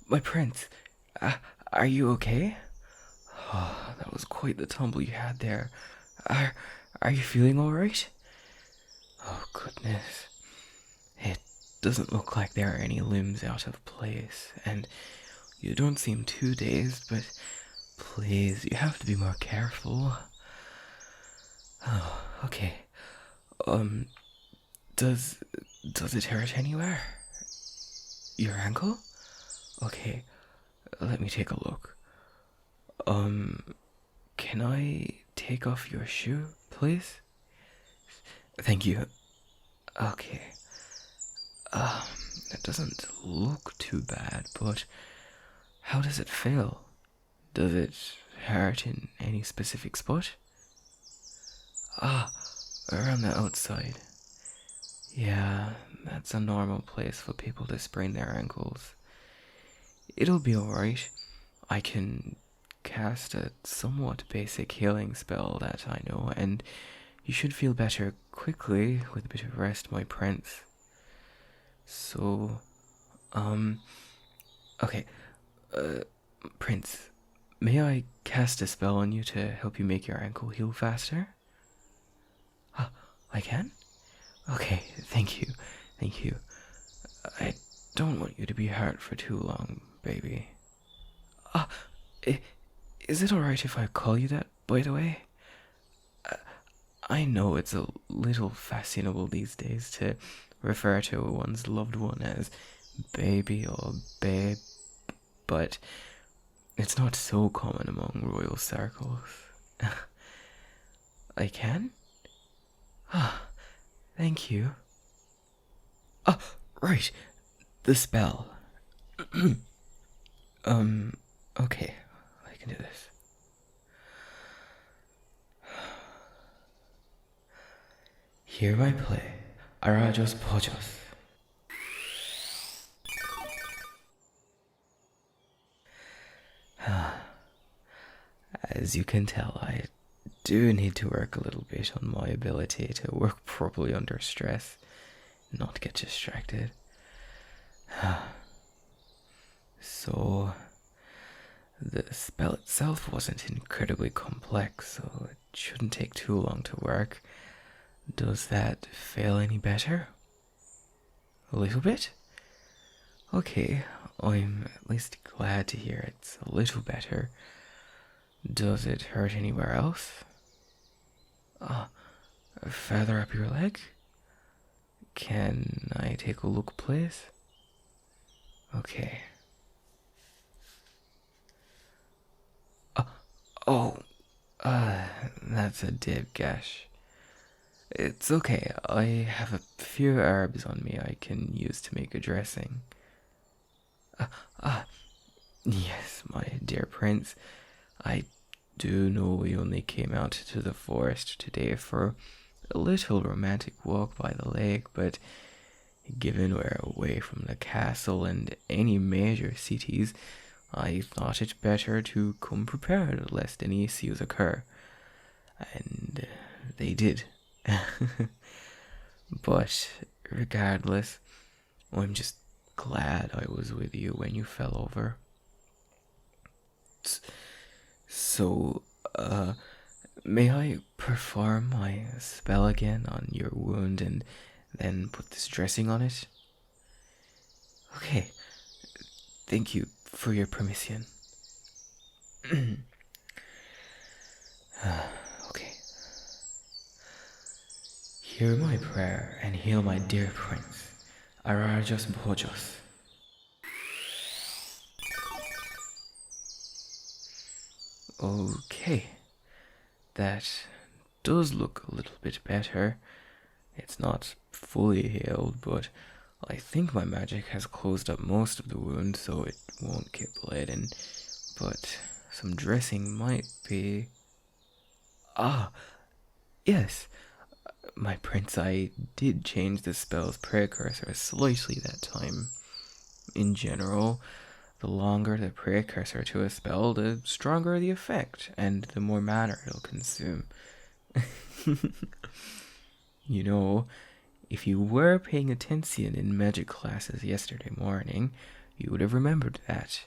My prince, uh, are you okay? Oh, that was quite the tumble you had there. Are, are you feeling alright? Oh, goodness. It doesn't look like there are any limbs out of place, and you don't seem too dazed, but please, you have to be more careful. Oh, okay. Um, does does it hurt anywhere? Your ankle? Okay, let me take a look. Um, can I take off your shoe, please? Thank you. Okay. Um, it doesn't look too bad, but how does it feel? Does it hurt in any specific spot? Ah, around the outside. Yeah, that's a normal place for people to sprain their ankles. It'll be alright. I can cast a somewhat basic healing spell that I know, and you should feel better quickly with a bit of rest, my prince. So, um, okay, uh, Prince, may I cast a spell on you to help you make your ankle heal faster? Ah, I can? Okay, thank you. I don't want you to be hurt for too long, baby. Ah, i- is it alright if I call you that, by the way? Uh, I know it's a little fashionable these days to refer to one's loved one as baby or babe, but it's not so common among royal circles. I can? Ah, thank you. Ah, right, the spell. um, okay, I can do this. Hear my play. Arajos Pojos. As you can tell, I do need to work a little bit on my ability to work properly under stress, not get distracted. So, the spell itself wasn't incredibly complex, so it shouldn't take too long to work. Does that feel any better? A little bit? Okay, I'm at least glad to hear it's a little better. Does it hurt anywhere else? Ah, further up your leg? Can I take a look, please? Okay. Uh, oh, that's a deep gash. It's okay, I have a few herbs on me I can use to make a dressing. Uh, ah, yes, my dear prince, I do know we only came out to the forest today for a little romantic walk by the lake, but given we're away from the castle and any major cities, I thought it better to come prepared lest any issues occur. And they did. But regardless, I'm just glad I was with you when you fell over. So, may I perform my spell again on your wound and then put this dressing on it? Okay, thank you for your permission. Okay. Hear my prayer and heal my dear prince, Arajos Bojos. Okay, that does look a little bit better. It's not fully healed, but I think my magic has closed up most of the wound so it won't get bled in. But some dressing might be... Ah, yes, my prince, I did change the spell's precursor slightly that time. In general, the longer the precursor to a spell, the stronger the effect, and the more mana it'll consume. You know, if you were paying attention in magic classes yesterday morning, you would have remembered that.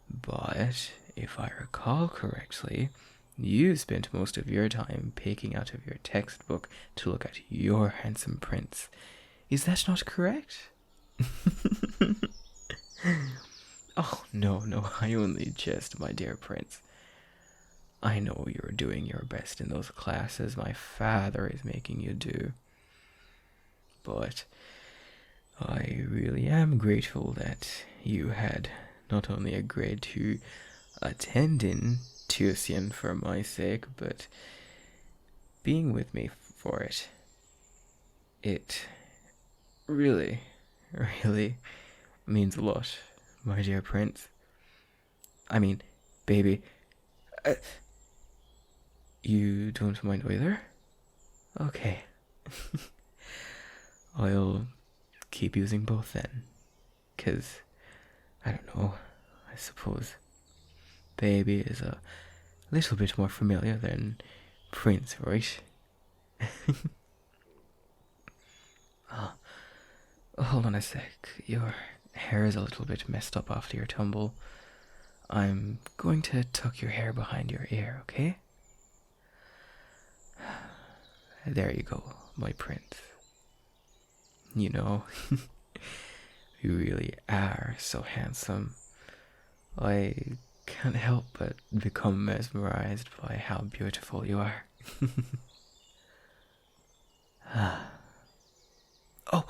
But, if I recall correctly, you spent most of your time peeking out of your textbook to look at your handsome prince. Is that not correct? Oh, no, I only jest, my dear prince. I know you're doing your best in those classes my father is making you do. But I really am grateful that you had not only agreed to attend in tuition for my sake, but being with me for it. It really, really means a lot, my dear prince. I mean, baby, you don't mind either? Okay. I'll keep using both then. 'Cause, I don't know, I suppose baby is a little bit more familiar than prince, right? Oh, hold on a sec. Your hair is a little bit messed up after your tumble. I'm going to tuck your hair behind your ear, okay? There you go, my prince. You know, you really are so handsome. I can't help but become mesmerized by how beautiful you are. Oh,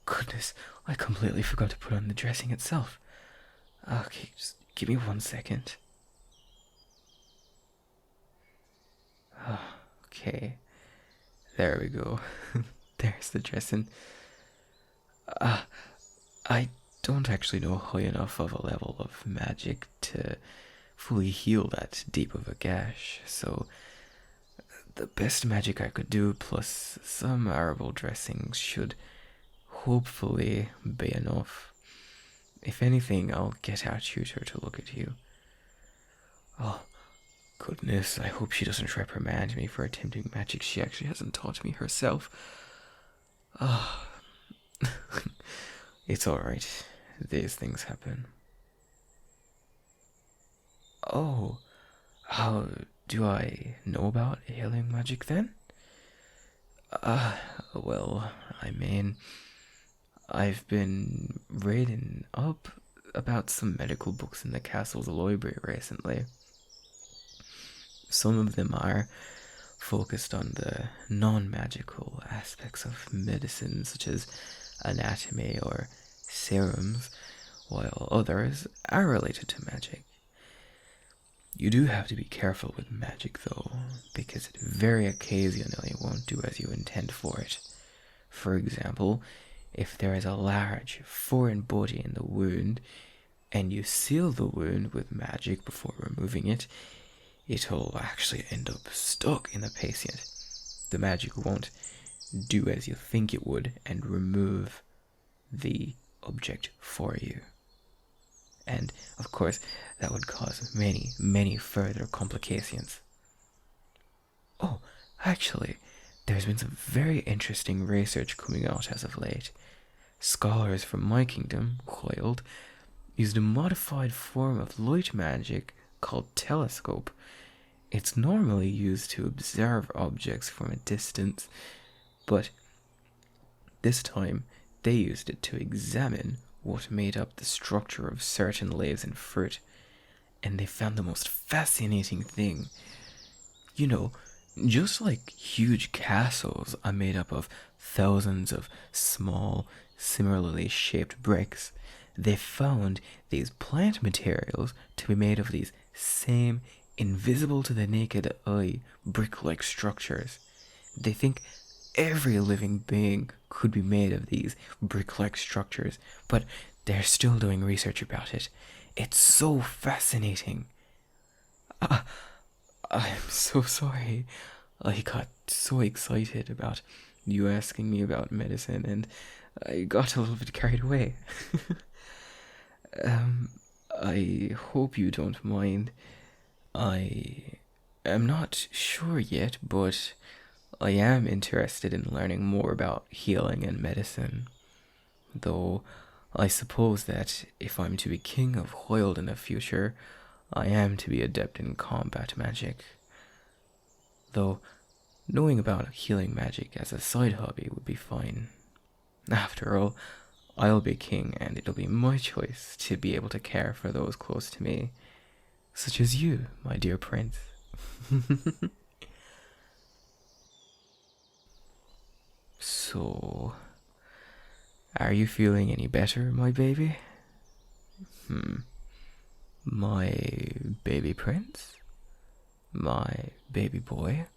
goodness, I completely forgot to put on the dressing itself. Okay, just give me 1 second. Okay, there we go. There's the dressing. I don't actually know high enough of a level of magic to fully heal that deep of a gash, so the best magic I could do plus some arable dressings should hopefully be enough. If anything, I'll get our tutor to look at you. Oh, goodness, I hope she doesn't reprimand me for attempting magic she actually hasn't taught me herself. Ah, it's alright. These things happen. Oh, how do I know about healing magic then? Well, I mean, I've been reading up about some medical books in the castle's library recently. Some of them are focused on the non-magical aspects of medicine, such as anatomy or serums, while others are related to magic. You do have to be careful with magic, though, because it very occasionally won't do as you intend for it. For example, if there is a large foreign body in the wound, and you seal the wound with magic before removing it, it'll actually end up stuck in the patient. The magic won't do as you think it would and remove the object for you. And, of course, that would cause many, many further complications. Oh, actually, there's been some very interesting research coming out as of late. Scholars from my kingdom, Whylde, used a modified form of light magic called telescope. It's normally used to observe objects from a distance, but this time they used it to examine what made up the structure of certain leaves and fruit, and they found the most fascinating thing. You know, just like huge castles are made up of thousands of small, similarly shaped bricks, they found these plant materials to be made of these same invisible to the naked eye brick-like structures. They think every living being could be made of these brick-like structures, but they're still doing research about it. It's so fascinating. I'm so sorry. I got so excited about you asking me about medicine, and I got a little bit carried away. I hope you don't mind. I am not sure yet, but I am interested in learning more about healing and medicine. Though I suppose that if I'm to be King of Whylde in the future, I am to be adept in combat magic. Though, knowing about healing magic as a side hobby would be fine. After all, I'll be king and it'll be my choice to be able to care for those close to me, such as you, my dear prince. So, are you feeling any better, my baby? My baby prince? My baby boy?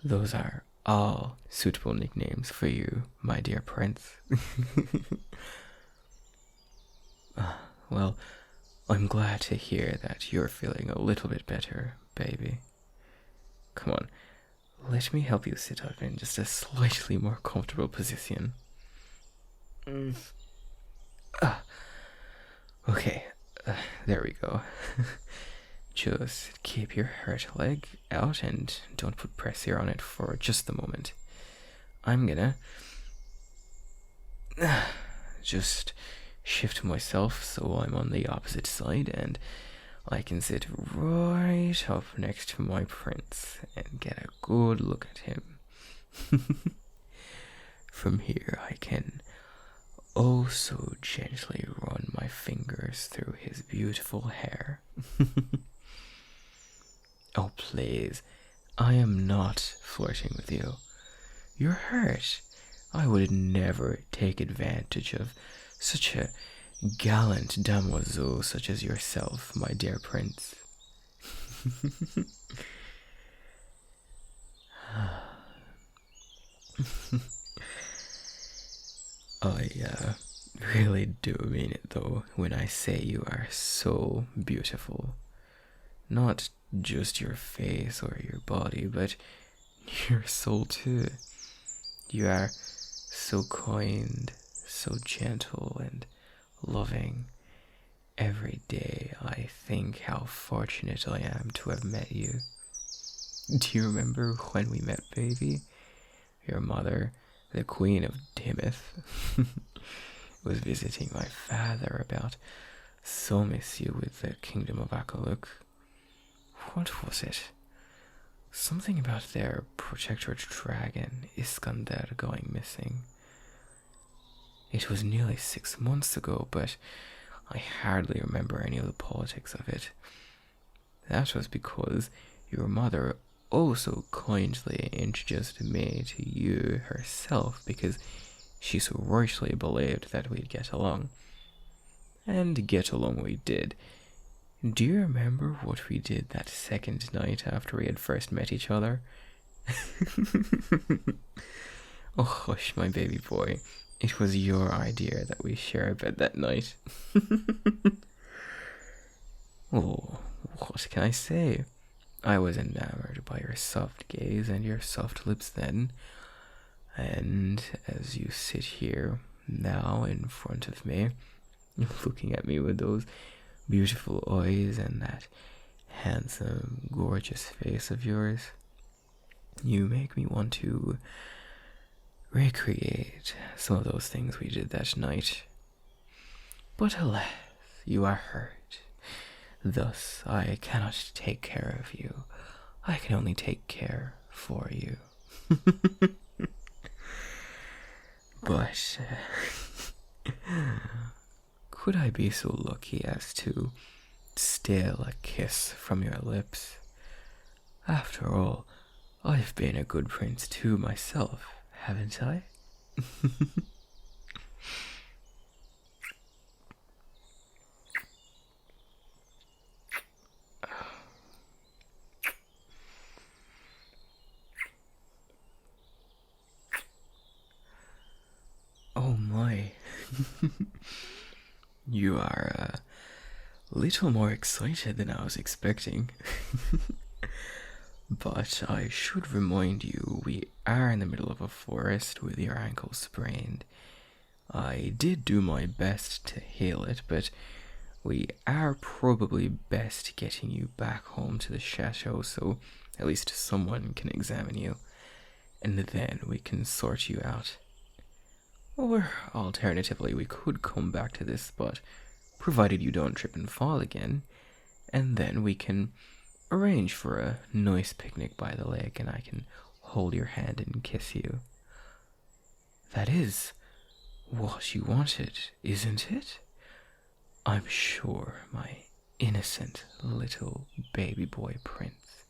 Those are all suitable nicknames for you, my dear prince. Well, I'm glad to hear that you're feeling a little bit better, baby. Come on, let me help you sit up in just a slightly more comfortable position. Okay, there we go. Just keep your hurt leg out and don't put pressure on it for just a moment. I'm gonna just shift myself so I'm on the opposite side and I can sit right up next to my prince and get a good look at him. From here I can oh so gently run my fingers through his beautiful hair. Oh, please, I am not flirting with you. You're hurt. I would never take advantage of such a gallant damoiseau such as yourself, my dear prince. I really do mean it, though, when I say you are so beautiful. Not just your face or your body, but your soul too. You are so kind, so gentle and loving. Every day I think how fortunate I am to have met you. Do you remember when we met, baby? Your mother, the Queen of Dimmoth, was visiting my father about some issue with the Kingdom of Whylde. What was it? Something about their protectorate dragon, Iskander, going missing. It was nearly 6 months ago, but I hardly remember any of the politics of it. That was because your mother also kindly introduced me to you herself because she so rightly believed that we'd get along. And get along we did. Do you remember what we did that second night after we had first met each other? Oh, hush, my baby boy. It was your idea that we share a bed that night. Oh, what can I say? I was enamored by your soft gaze and your soft lips then. And as you sit here now in front of me, looking at me with those beautiful eyes and that handsome, gorgeous face of yours, you make me want to recreate some of those things we did that night. But alas, you are hurt. Thus, I cannot take care of you. I can only take care for you. But could I be so lucky as to steal a kiss from your lips? After all, I've been a good prince too myself, haven't I? Oh my. You are a little more excited than I was expecting. But I should remind you, we are in the middle of a forest with your ankle sprained. I did do my best to heal it, but we are probably best getting you back home to the chateau so at least someone can examine you, and then we can sort you out. Or alternatively, we could come back to this spot, provided you don't trip and fall again, and then we can arrange for a nice picnic by the lake and I can hold your hand and kiss you. That is what you wanted, isn't it? I'm sure my innocent little baby boy prince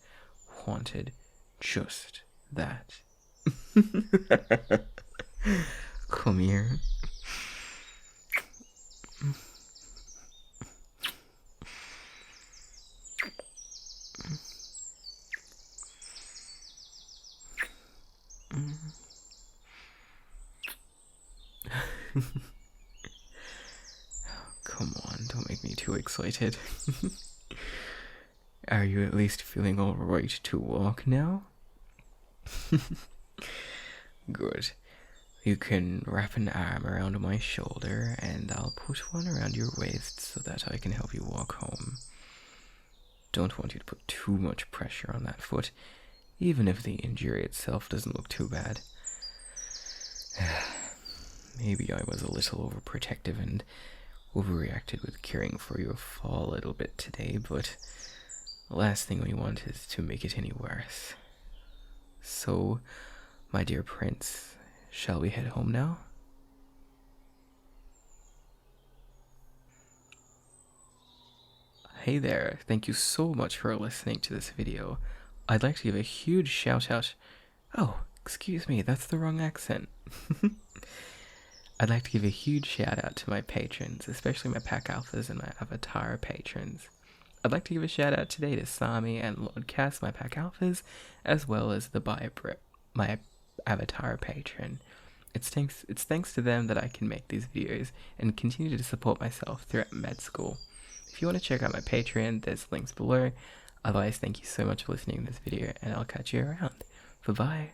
wanted just that. Come here. Come on, don't make me too excited. Are you at least feeling alright to walk now? Good. You can wrap an arm around my shoulder and I'll put one around your waist so that I can help you walk home. Don't want you to put too much pressure on that foot, even if the injury itself doesn't look too bad. Maybe I was a little overprotective and overreacted with caring for your fall a little bit today, but the last thing we want is to make it any worse. So, my dear prince, shall we head home now? Hey there, thank you so much for listening to this video. I'd like to give a huge shout out. Oh, excuse me, that's the wrong accent. I'd like to give a huge shout out to my patrons, especially my Pack Alphas and my Avatar patrons. I'd like to give a shout out today to Sami and Lord Cass, my Pack Alphas, as well as my Avatar patron. It's thanks to them that I can make these videos and continue to support myself throughout med school. If you want to check out my Patreon, there's links below. Otherwise, thank you so much for listening to this video, and I'll catch you around. Bye-bye.